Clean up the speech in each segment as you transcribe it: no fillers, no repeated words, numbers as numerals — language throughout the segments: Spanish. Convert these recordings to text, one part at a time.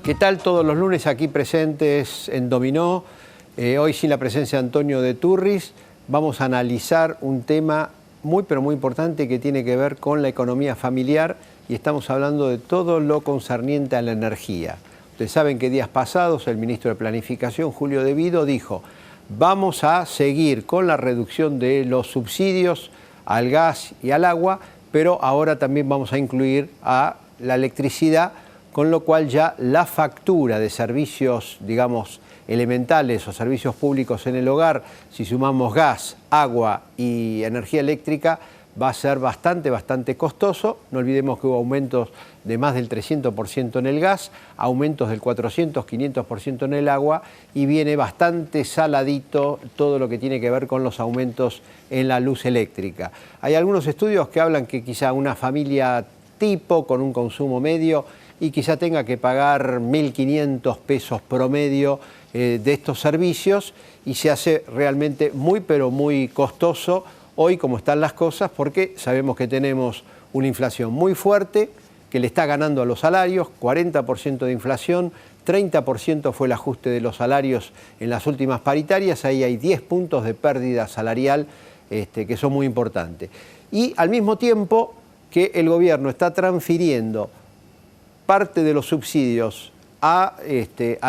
¿Qué tal? Todos los lunes aquí presentes en Dominó. Hoy sin la presencia de Antonio de Turris vamos a analizar un tema muy pero muy importante que tiene que ver con la economía familiar y estamos hablando de todo lo concerniente a la energía. Ustedes saben que días pasados el ministro de Planificación, Julio De Vido, dijo: vamos a seguir con la reducción de los subsidios al gas y al agua, pero ahora también vamos a incluir a la electricidad, con lo cual ya la factura de servicios, digamos, elementales o servicios públicos en el hogar, si sumamos gas, agua y energía eléctrica, va a ser bastante costoso. No olvidemos que hubo aumentos de más del 300% en el gas, aumentos del 400, 500% en el agua, y viene bastante saladito todo lo que tiene que ver con los aumentos en la luz eléctrica. Hay algunos estudios que hablan que quizá una familia tipo con un consumo medio y quizá tenga que pagar 1.500 pesos promedio de estos servicios, y se hace realmente muy pero muy costoso hoy como están las cosas, porque sabemos que tenemos una inflación muy fuerte que le está ganando a los salarios, 40% de inflación, 30% fue el ajuste de los salarios en las últimas paritarias, ahí hay 10 puntos de pérdida salarial que son muy importantes. Y al mismo tiempo que el gobierno está transfiriendo parte de los subsidios a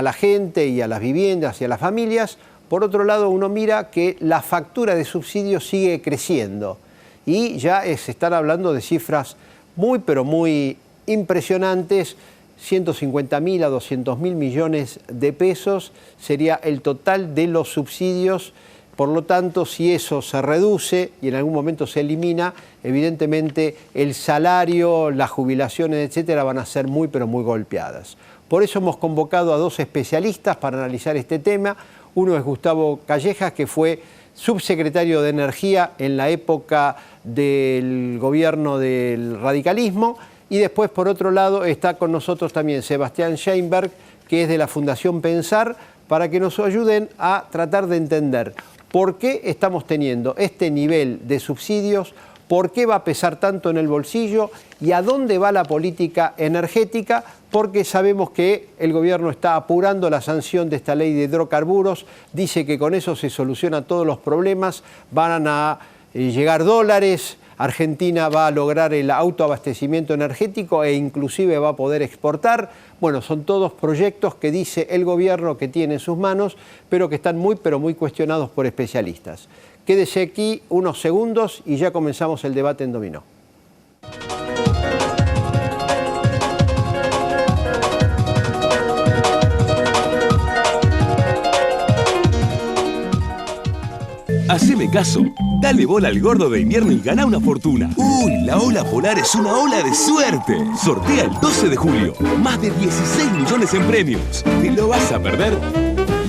la gente y a las viviendas y a las familias, por otro lado uno mira que la factura de subsidios sigue creciendo y ya se están hablando de cifras muy pero muy impresionantes. 150.000 a 200.000 millones de pesos sería el total de los subsidios. Por lo tanto, si eso se reduce y en algún momento se elimina, evidentemente el salario, las jubilaciones, etcétera, van a ser muy pero muy golpeadas. Por eso hemos convocado a dos especialistas para analizar este tema. Uno es Gustavo Callejas, que fue subsecretario de Energía en la época del gobierno del radicalismo. Y después, por otro lado, está con nosotros también Sebastián Sheinberg, que es de la Fundación Pensar, para que nos ayuden a tratar de entender por qué estamos teniendo este nivel de subsidios, por qué va a pesar tanto en el bolsillo y a dónde va la política energética, porque sabemos que el gobierno está apurando la sanción de esta ley de hidrocarburos, dice que con eso se solucionan todos los problemas, van a llegar dólares, Argentina va a lograr el autoabastecimiento energético e inclusive va a poder exportar. Bueno, son todos proyectos que dice el gobierno que tiene en sus manos, pero que están muy pero muy cuestionados por especialistas. Quédese aquí unos segundos y ya comenzamos el debate en Dominó. Haceme caso, dale bola al gordo de invierno y gana una fortuna. ¡Uy! La ola polar es una ola de suerte. Sortea el 12 de julio. Más de 16 millones en premios. ¿Te lo vas a perder?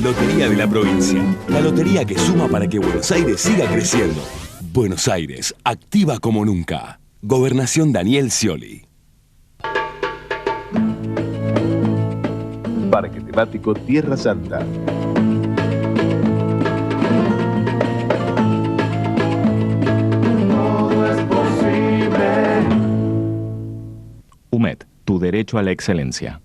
Lotería de la provincia. La lotería que suma para que Buenos Aires siga creciendo. Buenos Aires, activa como nunca. Gobernación Daniel Scioli. Parque temático Tierra Santa. UMED, tu derecho a la excelencia.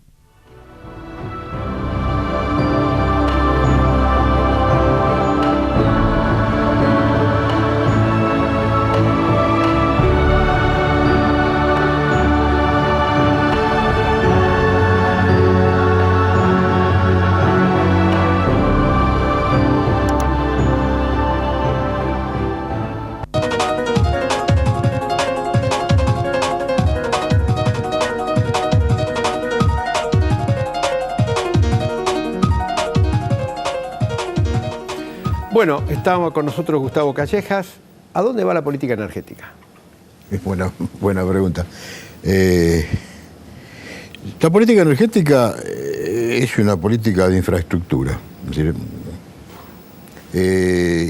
Bueno, estamos con nosotros Gustavo Callejas. ¿A dónde va la política energética? Es buena pregunta. La política energética es una política de infraestructura, es decir,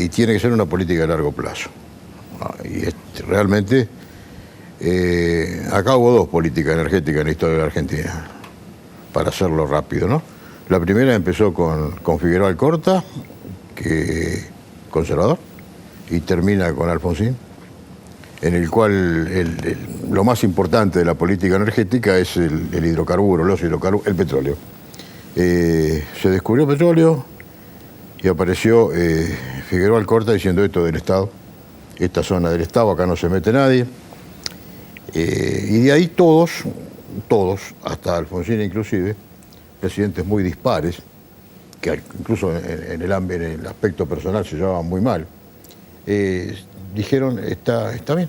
y tiene que ser una política a largo plazo. Y realmente, acá hubo dos políticas energéticas en la historia de la Argentina, para hacerlo rápido, ¿no? La primera empezó con Figueroa Alcorta, que conservador, y termina con Alfonsín, en el cual lo más importante de la política energética es el hidrocarburo, el petróleo. Se descubrió petróleo y apareció Figueroa Alcorta diciendo esto del Estado, esta zona del Estado, acá no se mete nadie. Y de ahí todos, hasta Alfonsín inclusive, presidentes muy dispares, que incluso en el aspecto personal se llevaban muy mal, dijeron, está bien,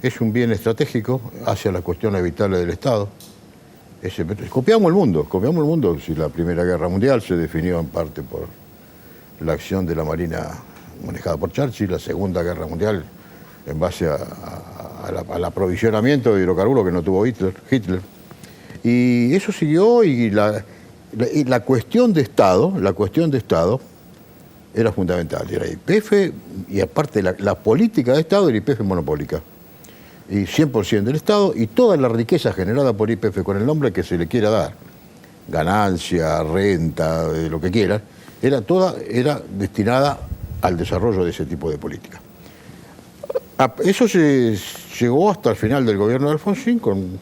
es un bien estratégico hacia la cuestión evitable del Estado. Copiamos el mundo, si la Primera Guerra Mundial se definió en parte por la acción de la Marina manejada por Churchill, la Segunda Guerra Mundial en base al aprovisionamiento de hidrocarburos que no tuvo Hitler. Y eso siguió y la cuestión de Estado era fundamental. Era YPF y aparte la política de Estado era YPF monopólica. Y 100% del Estado y toda la riqueza generada por YPF con el nombre que se le quiera dar, ganancia, renta, lo que quiera, era destinada al desarrollo de ese tipo de política. Eso se llegó hasta el final del gobierno de Alfonsín, con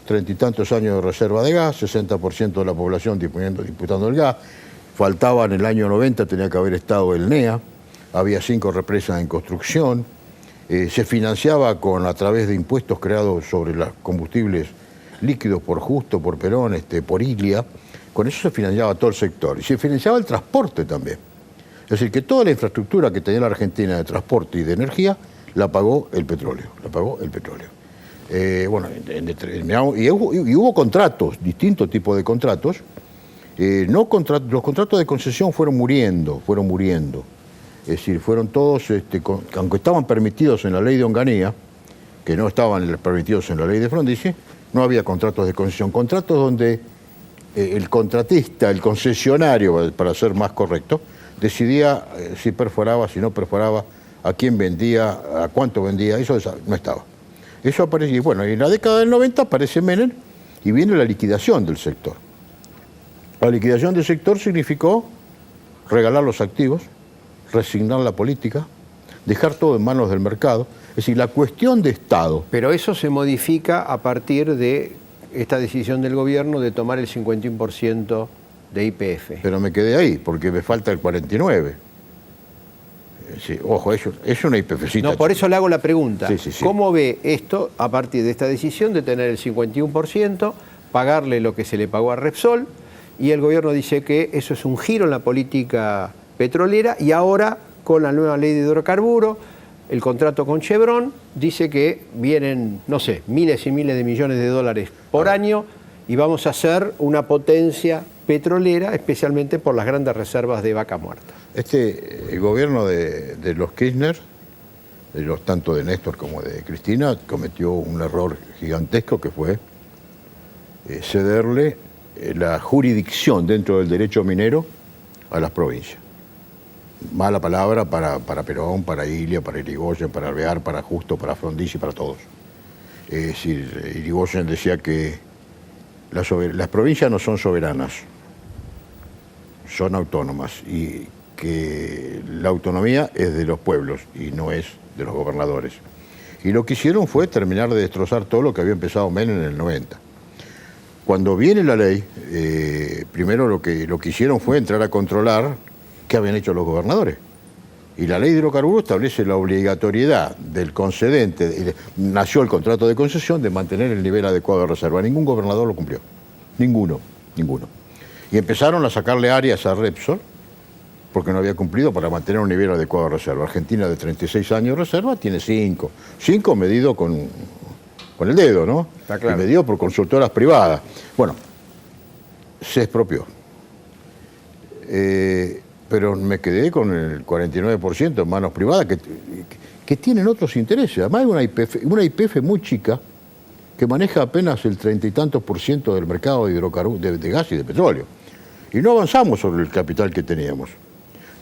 30 y tantos años de reserva de gas, 60% de la población disputando el gas. Faltaba en el año 90, tenía que haber estado el NEA, había 5 represas en construcción, se financiaba a través de impuestos creados sobre los combustibles líquidos por Justo, por Perón, por Ilia. Con eso se financiaba todo el sector y se financiaba el transporte también. Es decir, que toda la infraestructura que tenía la Argentina de transporte y de energía la pagó el petróleo. Y hubo contratos, distintos tipos de contratos. Los contratos de concesión fueron muriendo. Es decir, fueron todos, aunque estaban permitidos en la ley de Onganía, que no estaban permitidos en la ley de Frondizi, no había contratos de concesión. Contratos donde el contratista, el concesionario, para ser más correcto, decidía si perforaba, si no perforaba, a quién vendía, a cuánto vendía, eso no estaba. Eso apareció, y bueno, en la década del 90 aparece Menem y viene la liquidación del sector. La liquidación del sector significó regalar los activos, resignar la política, dejar todo en manos del mercado. Es decir, la cuestión de Estado. Pero eso se modifica a partir de esta decisión del gobierno de tomar el 51% de YPF. Pero me quedé ahí, porque me falta el 49%. Sí, ojo, es una YPFcita. No, por eso le hago la pregunta. Sí. ¿Cómo ve esto a partir de esta decisión de tener el 51%, pagarle lo que se le pagó a Repsol? Y el gobierno dice que eso es un giro en la política petrolera y ahora con la nueva ley de hidrocarburos, el contrato con Chevron, dice que vienen, no sé, miles y miles de millones de dólares por año y vamos a ser una potencia petrolera, especialmente por las grandes reservas de vaca muerta. El gobierno de los Kirchner, tanto de Néstor como de Cristina, cometió un error gigantesco que fue cederle la jurisdicción dentro del derecho minero a las provincias. Mala palabra para Perón, para Ilia, para Irigoyen, para Alvear, para Justo, para Frondizi, para todos. Es decir, Irigoyen decía que las provincias no son soberanas, son autónomas y que la autonomía es de los pueblos y no es de los gobernadores. Y lo que hicieron fue terminar de destrozar todo lo que había empezado Menem en el 90. Cuando viene la ley, primero lo que hicieron fue entrar a controlar qué habían hecho los gobernadores. Y la ley de hidrocarburos establece la obligatoriedad del concedente, nació el contrato de concesión, de mantener el nivel adecuado de reserva. Ningún gobernador lo cumplió. Ninguno. Y empezaron a sacarle áreas a Repsol, porque no había cumplido para mantener un nivel adecuado de reserva. Argentina de 36 años de reserva tiene 5. 5 medido con el dedo, ¿no? Está claro. Y medido por consultoras privadas. Bueno, se expropió. Pero me quedé con el 49% en manos privadas que tienen otros intereses. Además hay una YPF muy chica que maneja apenas el 30 y tantos % del mercado de hidrocarburos, de gas y de petróleo. Y no avanzamos sobre el capital que teníamos.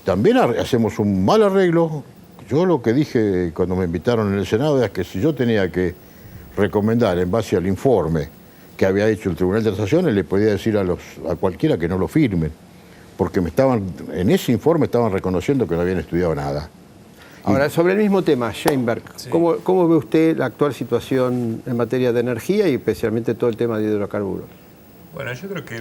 También hacemos un mal arreglo. Yo lo que dije cuando me invitaron en el Senado es que si yo tenía que recomendar en base al informe que había hecho el Tribunal de Tasaciones, le podía decir a cualquiera que no lo firmen, porque en ese informe estaban reconociendo que no habían estudiado nada. Ahora, sobre el mismo tema, Sheinberg, Sí. ¿cómo ve usted la actual situación en materia de energía y especialmente todo el tema de hidrocarburos? Bueno, yo creo que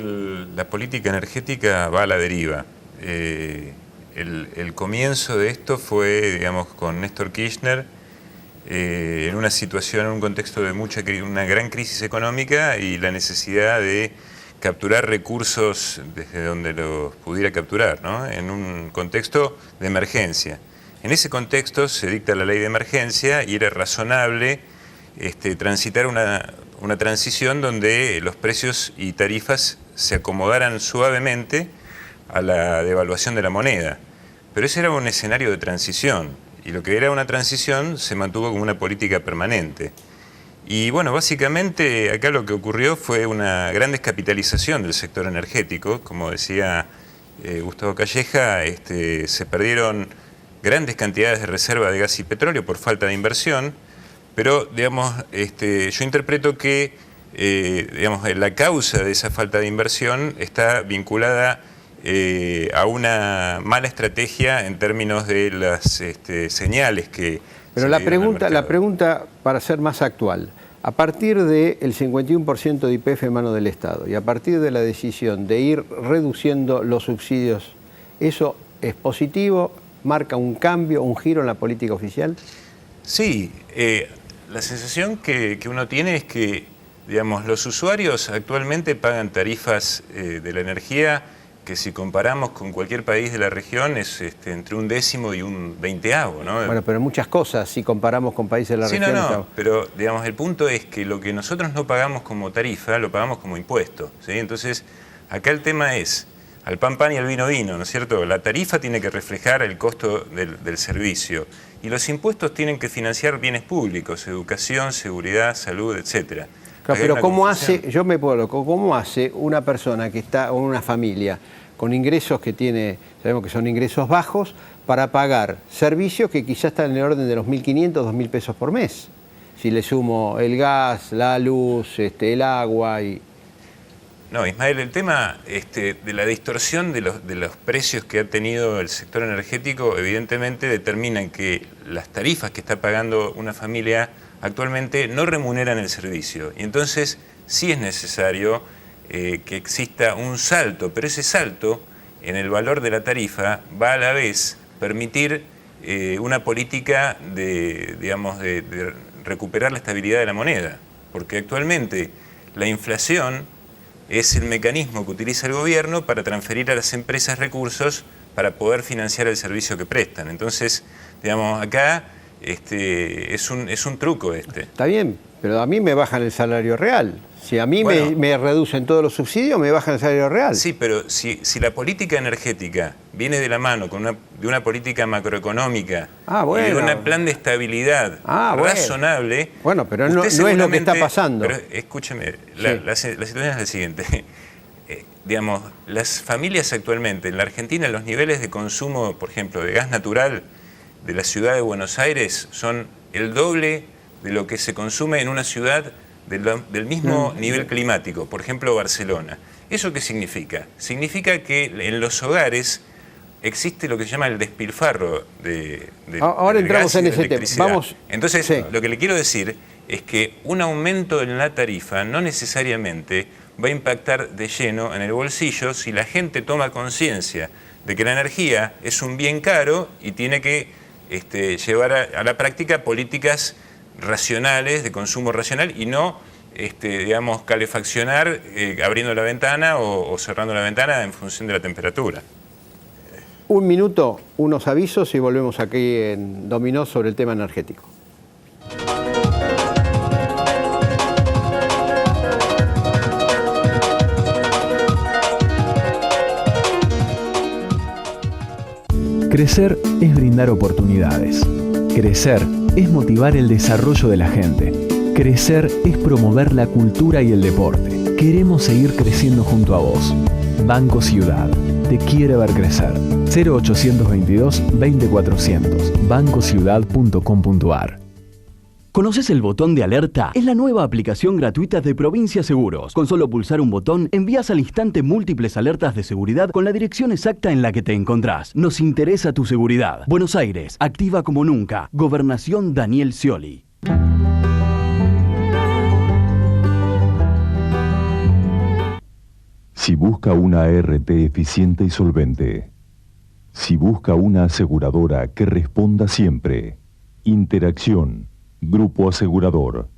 la política energética va a la deriva. El comienzo de esto fue, digamos, con Néstor Kirchner, en una situación, en un contexto de una gran crisis económica y la necesidad de capturar recursos desde donde los pudiera capturar, ¿no? En un contexto de emergencia. En ese contexto se dicta la ley de emergencia y era razonable transitar una transición donde los precios y tarifas se acomodaran suavemente a la devaluación de la moneda. Pero ese era un escenario de transición, y lo que era una transición se mantuvo como una política permanente. Y bueno, básicamente acá lo que ocurrió fue una gran descapitalización del sector energético. Como decía Gustavo Calleja, se perdieron grandes cantidades de reserva de gas y petróleo por falta de inversión, pero digamos, yo interpreto que digamos, la causa de esa falta de inversión está vinculada a una mala estrategia en términos de las señales que... Pero la pregunta, para ser más actual, a partir del 51% de YPF en manos del Estado y a partir de la decisión de ir reduciendo los subsidios, ¿eso es positivo? ¿Marca un cambio, un giro en la política oficial? Sí, la sensación que uno tiene es que, digamos, los usuarios actualmente pagan tarifas de la energía que si comparamos con cualquier país de la región es entre un décimo y un veinteavo, ¿no? Bueno, pero muchas cosas si comparamos con países de la región. No, pero digamos, el punto es que lo que nosotros no pagamos como tarifa, lo pagamos como impuesto, ¿sí? Entonces, acá el tema es, al pan pan y al vino vino, ¿no es cierto? La tarifa tiene que reflejar el costo del servicio y los impuestos tienen que financiar bienes públicos, educación, seguridad, salud, etcétera. Claro, pero ¿cómo hace una persona que está, o una familia, con ingresos que tiene, sabemos que son ingresos bajos, para pagar servicios que quizás están en el orden de los 1.500, 2.000 pesos por mes? Si le sumo el gas, la luz, el agua y... No, Ismael, el tema de la distorsión de los precios que ha tenido el sector energético evidentemente determinan que las tarifas que está pagando una familia actualmente no remuneran el servicio. Y entonces sí es necesario que exista un salto, pero ese salto en el valor de la tarifa va a la vez permitir una política de recuperar la estabilidad de la moneda. Porque actualmente la inflación es el mecanismo que utiliza el gobierno para transferir a las empresas recursos para poder financiar el servicio que prestan. Entonces, digamos, acá es un truco Está bien, pero a mí me bajan el salario real. Si a mí me reducen todos los subsidios, me bajan el salario real. Sí, pero si la política energética viene de la mano de una política macroeconómica y de un plan de estabilidad razonable... Bueno, pero no es lo que está pasando. Pero escúcheme, la situación es la siguiente. Digamos, las familias actualmente en la Argentina, los niveles de consumo, por ejemplo, de gas natural de la ciudad de Buenos Aires son el doble de lo que se consume en una ciudad del mismo nivel climático, por ejemplo Barcelona. ¿Eso qué significa? Significa que en los hogares existe lo que se llama el despilfarro ahora entramos en ese tema. Vamos. Entonces, lo que le quiero decir es que un aumento en la tarifa no necesariamente va a impactar de lleno en el bolsillo si la gente toma conciencia de que la energía es un bien caro y tiene que llevar a la práctica políticas racionales, de consumo racional, y no, calefaccionar abriendo la ventana o cerrando la ventana en función de la temperatura. Un minuto, unos avisos y volvemos aquí en Dominó sobre el tema energético. Crecer es brindar oportunidades. Crecer es motivar el desarrollo de la gente. Crecer es promover la cultura y el deporte. Queremos seguir creciendo junto a vos. Banco Ciudad. Te quiere ver crecer. 0822 20400. bancociudad.com.ar. ¿Conoces el botón de alerta? Es la nueva aplicación gratuita de Provincia Seguros. Con solo pulsar un botón, envías al instante múltiples alertas de seguridad con la dirección exacta en la que te encontrás. Nos interesa tu seguridad. Buenos Aires, activa como nunca. Gobernación Daniel Scioli. Si busca una ART eficiente y solvente. Si busca una aseguradora que responda siempre. Interacción. Grupo Asegurador.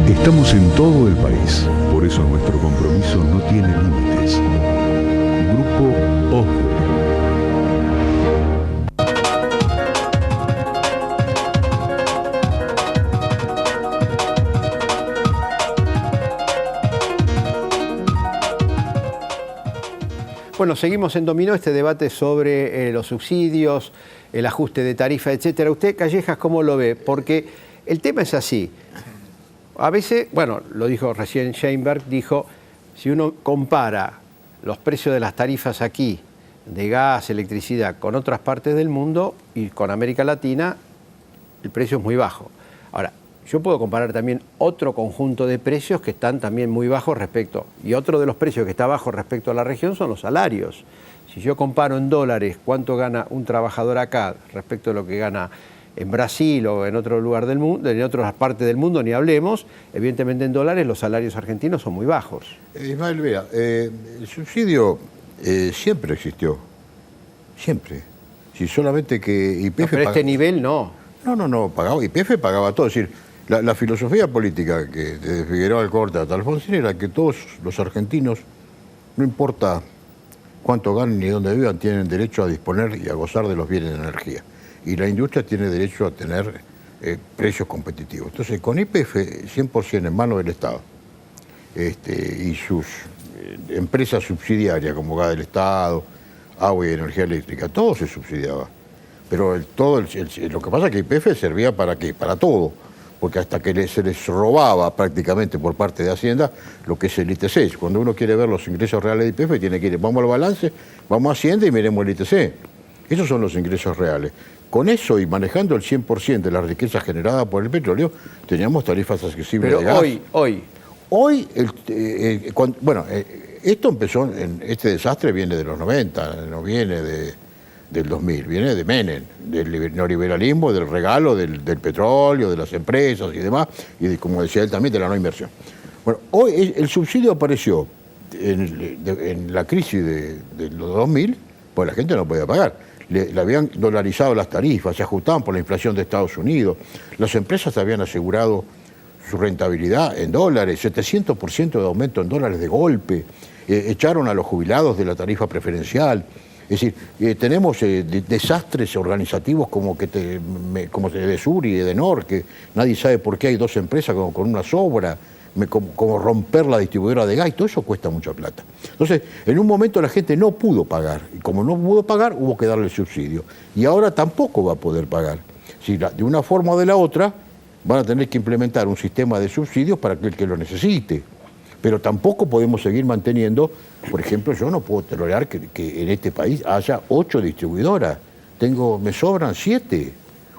Estamos en todo el país, por eso nuestro compromiso no tiene límites. Grupo OSDE. Bueno, seguimos en Dominó este debate sobre los subsidios, el ajuste de tarifa, etcétera. Usted, Callejas, ¿cómo lo ve? Porque el tema es así. A veces, bueno, lo dijo recién Sheinberg, dijo, si uno compara los precios de las tarifas aquí, de gas, electricidad, con otras partes del mundo y con América Latina, el precio es muy bajo. Ahora, yo puedo comparar también otro conjunto de precios que están también muy bajos respecto, y otro de los precios que está bajo respecto a la región son los salarios. Si yo comparo en dólares cuánto gana un trabajador acá respecto a lo que gana en Brasil o en otro lugar del mundo, en otras partes del mundo, ni hablemos, evidentemente en dólares los salarios argentinos son muy bajos. Ismael, vea, el subsidio siempre existió, siempre. Si solamente que YPF... No, pero este nivel no. No, pagaba, YPF pagaba todo. Es decir, la filosofía política que desde Figueroa Alcorta hasta Alfonsín era que todos los argentinos, no importa cuánto ganen ni dónde vivan, tienen derecho a disponer y a gozar de los bienes de energía. Y la industria tiene derecho a tener precios competitivos. Entonces, con YPF 100% en manos del Estado y sus empresas subsidiarias como Gas del Estado, Agua y Energía Eléctrica, todo se subsidiaba. Pero lo que pasa es que YPF servía ¿para qué? Para todo. Porque hasta que se les robaba prácticamente por parte de Hacienda lo que es el ITC. Cuando uno quiere ver los ingresos reales de YPF, tiene que ir, vamos al balance, vamos a Hacienda y miremos el ITC. Esos son los ingresos reales. Con eso y manejando el 100% de la riqueza generada por el petróleo, teníamos tarifas accesibles de gas. Hoy, esto empezó, este desastre viene de los 90, no viene del 2000, viene de Menem, del neoliberalismo, del regalo del petróleo, de las empresas y demás, y como decía él también, de la no inversión. Bueno, hoy el subsidio apareció en la crisis de los 2000, pues la gente no podía pagar. Le habían dolarizado las tarifas, se ajustaban por la inflación de Estados Unidos, las empresas habían asegurado su rentabilidad en dólares, 700% de aumento en dólares de golpe, echaron a los jubilados de la tarifa preferencial. Es decir, tenemos desastres organizativos como de Sur y de Nor, que nadie sabe por qué hay dos empresas con una sobra, como romper la distribuidora de gas, y todo eso cuesta mucha plata. Entonces, en un momento la gente no pudo pagar, y como no pudo pagar, hubo que darle subsidio. Y ahora tampoco va a poder pagar. Si de una forma o de la otra, van a tener que implementar un sistema de subsidios para aquel que lo necesite. Pero tampoco podemos seguir manteniendo, por ejemplo, yo no puedo tolerar que en este país haya 8 distribuidoras. Me sobran 7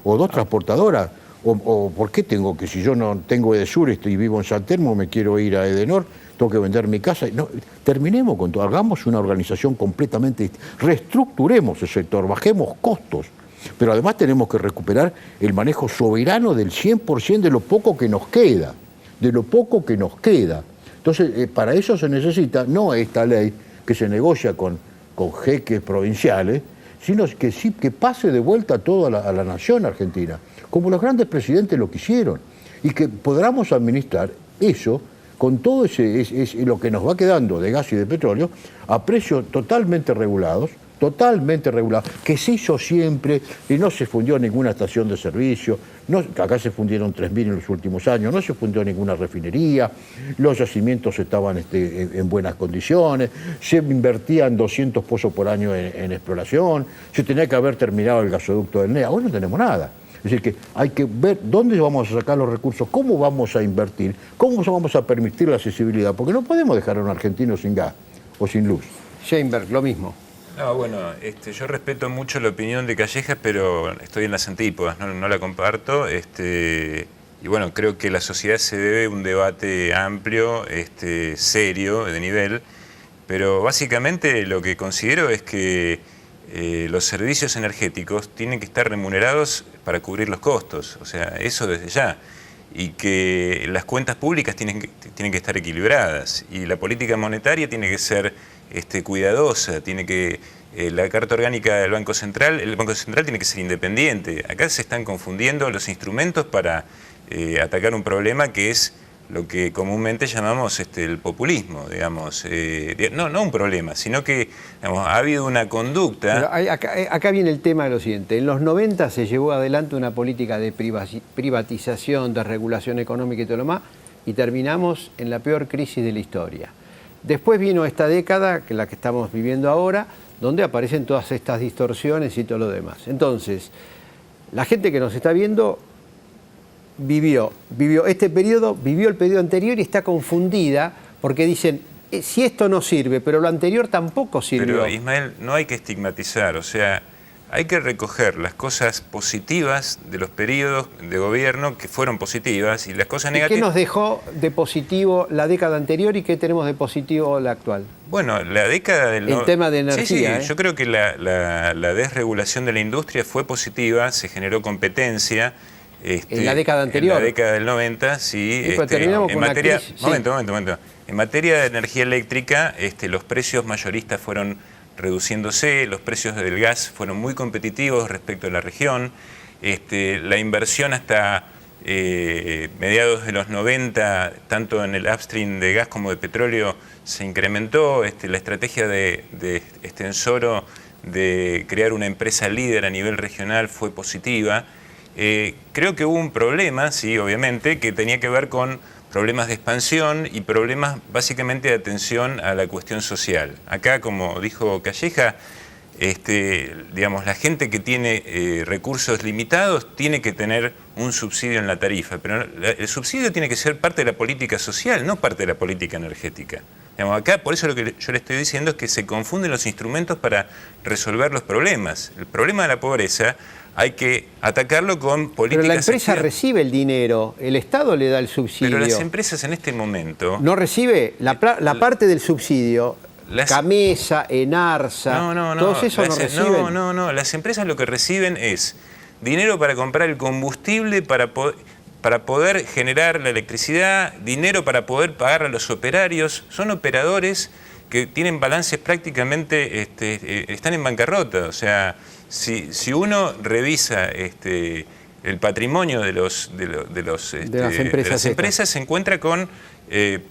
o 2 transportadoras. O ¿por qué tengo que, si yo no tengo Edesur y vivo en San Telmo, me quiero ir a Edenor, tengo que vender mi casa? No, terminemos con todo, hagamos una organización completamente distinta, reestructuremos el sector, bajemos costos. Pero además tenemos que recuperar el manejo soberano del 100% de lo poco que nos queda, Entonces, para eso se necesita, no esta ley que se negocia con jeques provinciales, sino que pase de vuelta todo a la nación argentina, como los grandes presidentes lo quisieron, y que podamos administrar eso con todo lo que nos va quedando de gas y de petróleo a precios totalmente regulados, que se hizo siempre y no se fundió ninguna estación de servicio, acá se fundieron 3.000 en los últimos años, no se fundió ninguna refinería, los yacimientos estaban en buenas condiciones, se invertían 200 pozos por año en exploración, se tenía que haber terminado el gasoducto del NEA, hoy no tenemos nada. Es decir, que hay que ver dónde vamos a sacar los recursos, cómo vamos a invertir, cómo vamos a permitir la accesibilidad, porque no podemos dejar a un argentino sin gas o sin luz. Sheinberg, lo mismo. No, bueno, yo respeto mucho la opinión de Callejas, pero estoy en las antípodas, no la comparto. Y bueno, creo que la sociedad se debe un debate amplio, serio, de nivel, pero básicamente lo que considero es que los servicios energéticos tienen que estar remunerados para cubrir los costos, o sea, eso desde ya. Y que las cuentas públicas tienen que estar equilibradas y la política monetaria tiene que ser cuidadosa, tiene que la Carta Orgánica del Banco Central, el Banco Central tiene que ser independiente. Acá se están confundiendo los instrumentos para atacar un problema que es lo que comúnmente llamamos el populismo, digamos. No un problema, sino que digamos, ha habido una conducta... Pero acá viene el tema de lo siguiente. En los 90 se llevó adelante una política de privatización, de regulación económica y todo lo más, y terminamos en la peor crisis de la historia. Después vino esta década, que es la que estamos viviendo ahora, donde aparecen todas estas distorsiones y todo lo demás. Entonces, la gente que nos está viendo vivió este periodo, vivió el periodo anterior y está confundida porque dicen, si esto no sirve, pero lo anterior tampoco sirvió. Pero Ismael, no hay que estigmatizar, o sea, hay que recoger las cosas positivas de los periodos de gobierno que fueron positivas y las cosas negativas... ¿Qué nos dejó de positivo la década anterior y qué tenemos de positivo la actual? Bueno, la década del... El tema de energía. Sí, yo creo que la desregulación de la industria fue positiva, se generó competencia... en la década anterior. En la década del 90, sí. Pero terminamos con materia, una crisis. Momento. En materia de energía eléctrica, los precios mayoristas fueron reduciéndose, los precios del gas fueron muy competitivos respecto a la región, la inversión hasta mediados de los 90, tanto en el upstream de gas como de petróleo, se incrementó, la estrategia de Ensoro de crear una empresa líder a nivel regional fue positiva. Creo que hubo un problema, sí, obviamente, que tenía que ver con problemas de expansión y problemas básicamente de atención a la cuestión social. Acá, como dijo Calleja, digamos, la gente que tiene recursos limitados tiene que tener un subsidio en la tarifa, pero el subsidio tiene que ser parte de la política social, no parte de la política energética. Digamos, acá, por eso lo que yo le estoy diciendo es que se confunden los instrumentos para resolver los problemas. El problema de la pobreza hay que atacarlo con políticas... Pero la empresa recibe el dinero, el Estado le da el subsidio. Pero las empresas en este momento... No recibe la parte del subsidio, Camesa, Enarsa, todos esos no reciben. No, las empresas lo que reciben es dinero para comprar el combustible, para poder generar la electricidad, dinero para poder pagar a los operarios. Son operadores que tienen balances prácticamente, están en bancarrota, o sea... Si uno revisa el patrimonio de las empresas se encuentra con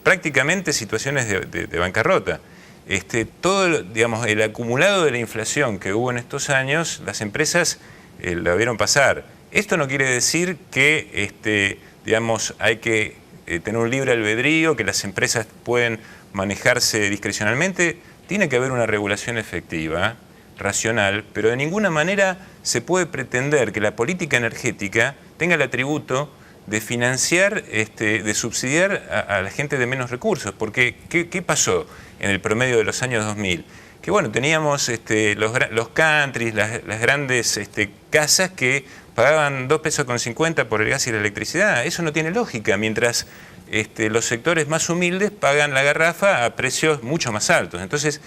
prácticamente situaciones de bancarrota. Todo, digamos, el acumulado de la inflación que hubo en estos años, las empresas lo vieron pasar. Esto no quiere decir que digamos, hay que tener un libre albedrío, que las empresas pueden manejarse discrecionalmente. Tiene que haber una regulación efectiva, racional, pero de ninguna manera se puede pretender que la política energética tenga el atributo de financiar, de subsidiar a la gente de menos recursos. Porque, ¿qué pasó en el promedio de los años 2000? Que bueno, teníamos los countries, las grandes casas que pagaban 2,50 pesos por el gas y la electricidad. Eso no tiene lógica, mientras los sectores más humildes pagan la garrafa a precios mucho más altos. Entonces,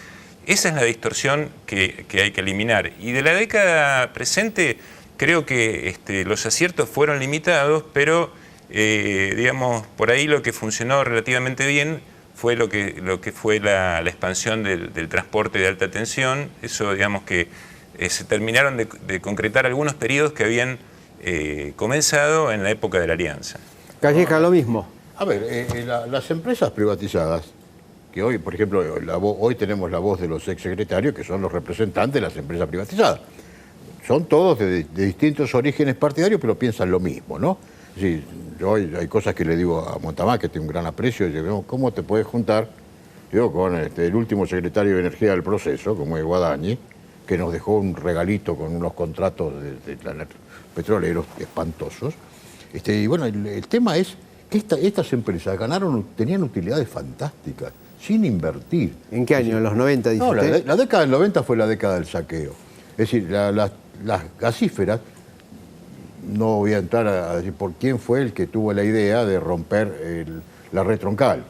esa es la distorsión que hay que eliminar. Y de la década presente, creo que los aciertos fueron limitados, pero digamos, por ahí lo que funcionó relativamente bien fue lo que fue la expansión del transporte de alta tensión. Eso, digamos, que se terminaron de concretar algunos periodos que habían comenzado en la época de la Alianza. Calleja, lo mismo. A ver, las empresas privatizadas, que hoy, por ejemplo, hoy tenemos la voz de los exsecretarios, que son los representantes de las empresas privatizadas. Son todos de distintos orígenes partidarios, pero piensan lo mismo, ¿no? Es decir, yo hay cosas que le digo a Montamá, que tengo un gran aprecio, y digo, ¿cómo te puedes juntar con el último secretario de Energía del Proceso, como es Guadañi, que nos dejó un regalito con unos contratos de petroleros espantosos? Y bueno, el tema es que estas empresas tenían utilidades fantásticas, sin invertir. ¿En qué año? ¿En los 90, dice usted? La década del 90 fue la década del saqueo. Es decir, las gasíferas, no voy a entrar a decir por quién fue el que tuvo la idea de romper la red troncal.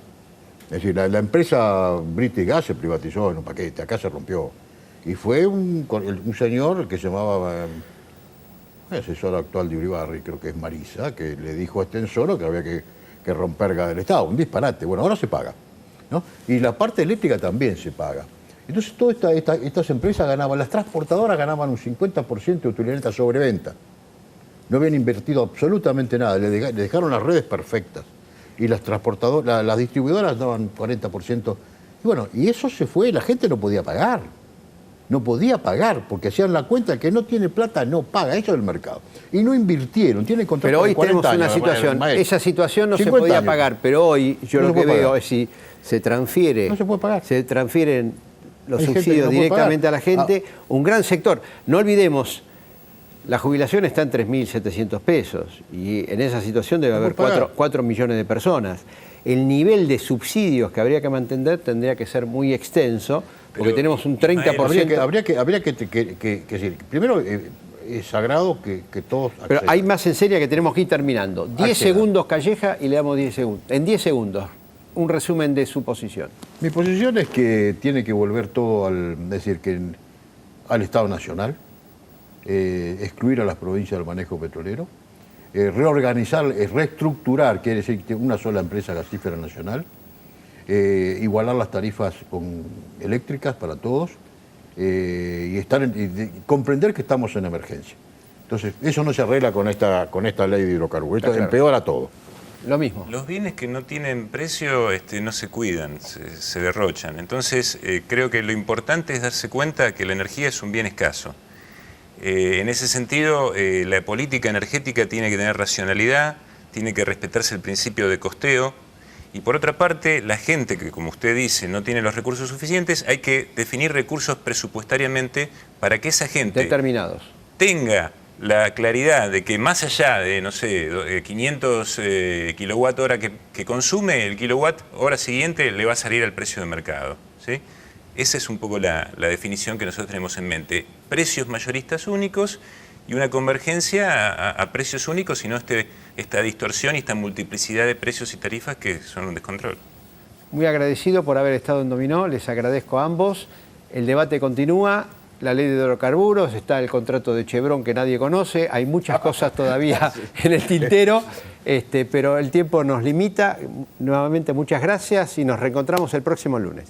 Es decir, la empresa British Gas se privatizó en un paquete, acá se rompió. Y fue un señor que se llamaba, asesor actual de Uribarri, creo que es Marisa, que le dijo a Estensoro que había que romper gas del Estado. Un disparate. Bueno, ahora se paga, ¿no? Y la parte eléctrica también se paga. Entonces todas estas empresas ganaban, las transportadoras ganaban un 50% de utilidad neta sobre venta. No habían invertido absolutamente nada, le dejaron las redes perfectas. Y las transportadoras, las distribuidoras daban 40%. Y bueno, y eso se fue, la gente no podía pagar. No podía pagar, porque hacían la cuenta que no tiene plata, no paga, eso es el mercado. Y no invirtieron, tienen contrato Pero hoy de 40 tenemos una años, situación, maestro. esa situación no se 50 podía años. pagar, pero hoy yo No lo se que puede veo pagar. es si se transfiere, No se puede pagar. se transfieren los Hay gente que subsidios no puede directamente a pagar. la gente, un gran sector. No olvidemos, la jubilación está en 3.700 pesos y en esa situación debe No haber puede pagar. 4 millones de personas. El nivel de subsidios que habría que mantener tendría que ser muy extenso, porque Pero, tenemos un Ismael, 30%. Habría que decir, primero es sagrado que todos Pero accedan. hay más en serio que tenemos que ir terminando. 10 Acceda. segundos Calleja y le damos 10 segundos. En 10 segundos, un resumen de su posición. Mi posición es que tiene que volver todo al Estado Nacional, excluir a las provincias del manejo petrolero, reorganizar, reestructurar, quiere decir que una sola empresa gasífera nacional, igualar las tarifas eléctricas para todos y comprender que estamos en emergencia. Entonces, eso no se arregla con esta ley de hidrocarburos, esto Claro. empeora todo. Lo mismo. Los bienes que no tienen precio no se cuidan, se derrochan. Entonces, creo que lo importante es darse cuenta que la energía es un bien escaso. En ese sentido, la política energética tiene que tener racionalidad, tiene que respetarse el principio de costeo. Y por otra parte, la gente que, como usted dice, no tiene los recursos suficientes, hay que definir recursos presupuestariamente para que esa gente Determinados. tenga la claridad de que más allá de, no sé, 500 kilowatt hora que consume, el kilowatt hora siguiente le va a salir al precio de mercado, ¿sí? Esa es un poco la definición que nosotros tenemos en mente. Precios mayoristas únicos y una convergencia a precios únicos, y no esta distorsión y esta multiplicidad de precios y tarifas que son un descontrol. Muy agradecido por haber estado en Dominó, les agradezco a ambos. El debate continúa, la ley de hidrocarburos, está el contrato de Chevron que nadie conoce, hay muchas cosas todavía en el tintero, pero el tiempo nos limita. Nuevamente muchas gracias y nos reencontramos el próximo lunes.